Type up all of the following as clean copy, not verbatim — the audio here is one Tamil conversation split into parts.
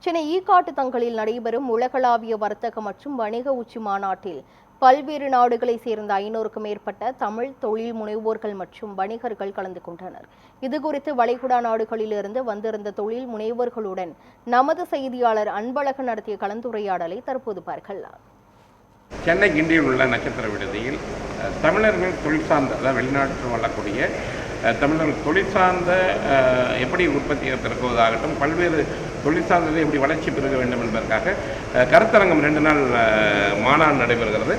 சென்னை ஈக்காட்டுத்தங்கலில் நடைபெறும் உலகளாவிய வர்த்தக மற்றும் வணிக உச்சி மாநாட்டில் பல்வேறு நாடுகளைச் சேர்ந்த 500க்கும் மேற்பட்ட தமிழ் தொழில் முனைவோர்கள் மற்றும் வணிகர்கள் கலந்து கொண்டனர். இதுகுறித்து வளைகுடா நாடுகளிலிருந்து வந்திருந்த தொழில் முனைவோர்களுடன் நமது செய்தியாளர் அன்பழகன் நடத்திய கலந்துரையாடலை தற்போது பார்க்கலாம். சென்னை கிண்டியில் உள்ள நட்சத்திர விடுதியில் தமிழர்கள் தொழில் சார்ந்த, அதாவது வெளிநாட்டில் வரக்கூடிய தமிழர்கள் தொழில் சார்ந்த எப்படி உற்பத்தியை பெருக்குவதாகட்டும், பல்வேறு தொழில் சார்ந்ததை எப்படி வளர்ச்சி பெருக வேண்டும் என்பதற்காக கருத்தரங்கம் 2 நாள் மாநாடு நடைபெறுகிறது.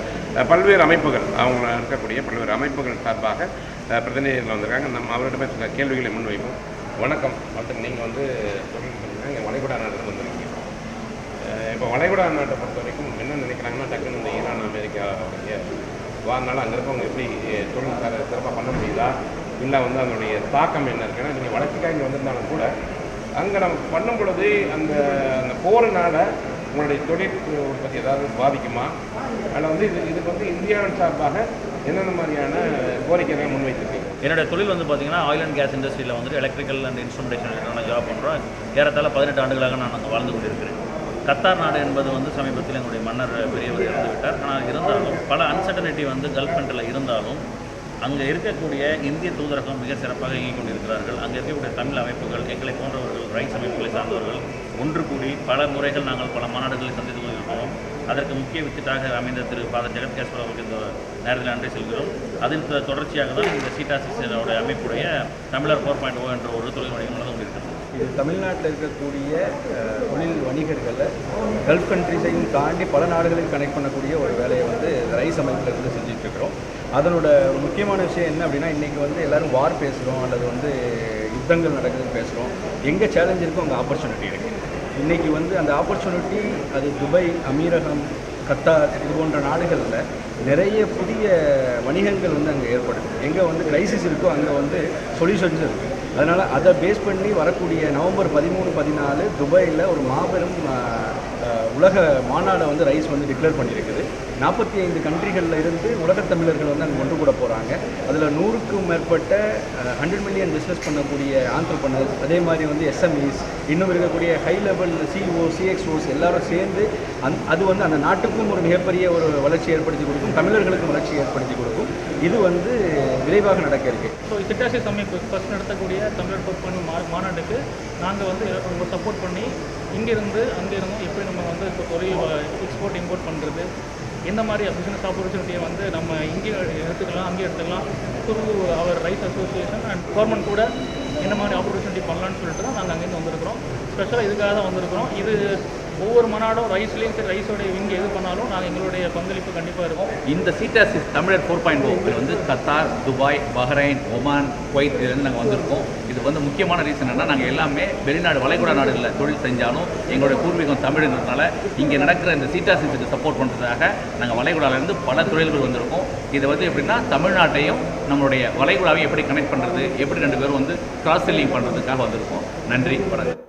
பல்வேறு அமைப்புகள், அவங்க இருக்கக்கூடிய பல்வேறு அமைப்புகள் சார்பாக பிரதிநிதிகள் வந்திருக்காங்க. நம்ம அவரிடமே சில கேள்விகளை முன்வைப்போம். வணக்கம். மற்றும் நீங்கள் தொழில் பண்ணுறீங்க, இங்கே வளைகுடா நாட்டுக்கு வந்திருக்கீங்க. இப்போ வளைகுடா நாட்டை பொறுத்த வரைக்கும் என்ன நினைக்கிறாங்கன்னா, டக்குன்னு இந்த ஈரான், அமெரிக்கா வாரனால அங்கே இருக்கவங்க எப்படி தொழில் சிறப்பாக பண்ண முடியுதா, இல்லை அதனுடைய தாக்கம் என்ன இருக்குன்னா, நீங்கள் வளர்ச்சிக்காக இங்கே வந்திருந்தாலும் கூட அங்கே நம்ம பண்ணும் பொழுது அந்த போகிறனால உங்களுடைய தொழில் உற்பத்தி ஏதாவது பாதிக்குமா, அதில் இதுக்கு இந்தியாவின் சார்பாக என்னென்ன மாதிரியான கோரிக்கைகளை முன்வைத்திருக்கீங்க? என்னோட தொழில் பார்த்தீங்கன்னா ஆயில் அண்ட் கேஸ் இண்டஸ்ட்ரியில் எலக்ட்ரிக்கல் அண்ட் இன்ஸ்ட்ருமெண்டேஷன் ஜாப் பண்ணுறோம். ஏறத்தாழ 18 ஆண்டுகளாக நான் அங்கே வாழ்ந்து கொண்டிருக்கிறேன். கத்தார் நாடு என்பது சமீபத்தில் எங்களுடைய மன்னர் பெரியவர் இறந்து விட்டார். ஆனால் இருந்தாலும் பல அன்சர்டனிட்டி கல்ஃப் கண்ட்ரியில் இருந்தாலும் அங்கே இருக்கக்கூடிய இந்திய தூதரகம் மிக சிறப்பாக இயங்கிக் கொண்டிருக்கிறார்கள். அங்கே இருக்கக்கூடிய தமிழ் அமைப்புகள், எங்களை போன்றவர்கள், ரைஸ் அமைப்புகளை சார்ந்தவர்கள் ஒன்று கூடி பல முறைகள் நாங்கள் பல மாநாடுகளை சந்தித்து கொண்டிருக்கிறோம். அதற்கு முக்கிய வித்திட்டாக அமைந்த திரு ஃபாதர் ஜெகத்கேஸ்வர் அவருக்கு இந்த நேரத்தில் நன்றி செல்கிறோம். அதன் தொடர்ச்சியாக தான் இந்த சீட்டாசிஸோட அமைப்புடைய தமிழர் 4.0 என்ற ஒரு தொழில் வணிகம் நடந்து கொண்டிருக்கிறது. இது தமிழ்நாட்டில் இருக்கக்கூடிய தொழில் வணிகர்களை கல்ஃப் கண்ட்ரிஸையும் தாண்டி பல நாடுகளையும் கனெக்ட் பண்ணக்கூடிய ஒரு வேலையை ரைஸ் அமைப்பில் செஞ்சிட்ருக்கிறோம். அதனோட ஒரு முக்கியமான விஷயம் என்ன அப்படின்னா, இன்றைக்கி எல்லோரும் வார் பேசுகிறோம் அல்லது யுத்தங்கள் நடக்குதுன்னு பேசுகிறோம். எங்கே சேலஞ்ச் இருக்கோ அங்கே ஆப்பர்ச்சுனிட்டி இருக்குது. இன்றைக்கி அந்த ஆப்பர்ச்சுனிட்டி அது துபாய், அமீரகம், கத்தார் இது போன்ற நாடுகளில் நிறைய புதிய வணிகங்கள் அங்கே ஏற்படுது. எங்கே கிரைசிஸ் இருக்கோ அங்கே சொல்யூஷன்ஸ் இருக்குது. அதனால் அதை பேஸ் பண்ணி வரக்கூடிய நவம்பர் 13, 14 துபாயில் ஒரு மாபெரும் உலக மாநாடை ரைஸ் டிக்ளேர் பண்ணியிருக்குது. 45 கண்ட்ரிகளில் இருந்து உலகத் தமிழர்கள் அங்கே ஒன்று கூட போகிறாங்க. அதில் 100க்கும் மேற்பட்ட 100 மில்லியன் பிஸ்னஸ் பண்ணக்கூடிய ஆண்டர்பிரனர்ஸ், அதே மாதிரி எஸ்எம்இஸ், இன்னும் இருக்கக்கூடிய ஹை லெவல் சிஇஓ, சிஎக்ஸ்ஓஸ் எல்லாரும் சேர்ந்து அது அந்த நாட்டுக்கும் ஒரு மிகப்பெரிய ஒரு வளர்ச்சி ஏற்படுத்தி கொடுக்கும், தமிழர்களுக்கும் வளர்ச்சி ஏற்படுத்தி கொடுக்கும். இது விரைவாக நடக்க இருக்கு. ஸோ சிட்டாசிஸ் அமைப்பு ஃபஸ்ட் நடத்தக்கூடிய தமிழர் 4.0 மாநாட்டுக்கு நாங்கள் சப்போர்ட் பண்ணி இங்கேருந்து அங்கேருந்தும் எப்படி நம்ம இப்போ தொழில் எக்ஸ்போர்ட் இம்போர்ட் பண்ணுறது, எந்த மாதிரி பிஸ்னஸ் ஆப்பர்ச்சுனிட்டியை நம்ம இங்கே எடுத்துக்கலாம், அங்கே எடுத்துக்கலாம், through our rice association and government கூட என்ன மாதிரி ஆப்பர்ச்சுனிட்டி பண்ணலான்னு சொல்லிட்டு தான் நாங்கள் அங்கேருந்து வந்திருக்கிறோம். ஸ்பெஷலாக இதுக்காக தான் வந்திருக்கிறோம். இது ஒவ்வொரு மாநாடும் ரைஸ்லேயும் சரி, ரைஸோடைய விங்க எது பண்ணாலும் நாங்கள் எங்களுடைய பங்களிப்பு கண்டிப்பாக இருக்கும். இந்த சீட்டாசிஸ் தமிழர் 4.0 Qatar, Dubai, Bahrain, Oman, Kuwait இதுலேருந்து நாங்கள் வந்திருக்கோம். இது முக்கியமான ரீசன் என்னன்னா, நாங்கள் எல்லாமே வெளிநாடு வளைகுடா நாடுகளில் தொழில் செஞ்சாலும் எங்களுடைய பூர்வீகம் தமிழ்ன்றதுனால இங்கே நடக்கிற இந்த சீட்டாசிஸுக்கு சப்போர்ட் பண்ணுறதுக்காக நாங்கள் வளைகுடாவிலேருந்து பல தொழில்கள் வந்திருக்கோம். இது எப்படின்னா, தமிழ்நாட்டையும் நம்மளுடைய வளைகுடாவையும் எப்படி கனெக்ட் பண்ணுறது, எப்படி 2 பேரும் கிராஸ் செல்லிங் பண்ணுறதுக்காக வந்திருக்கோம். நன்றி, வணக்கம்.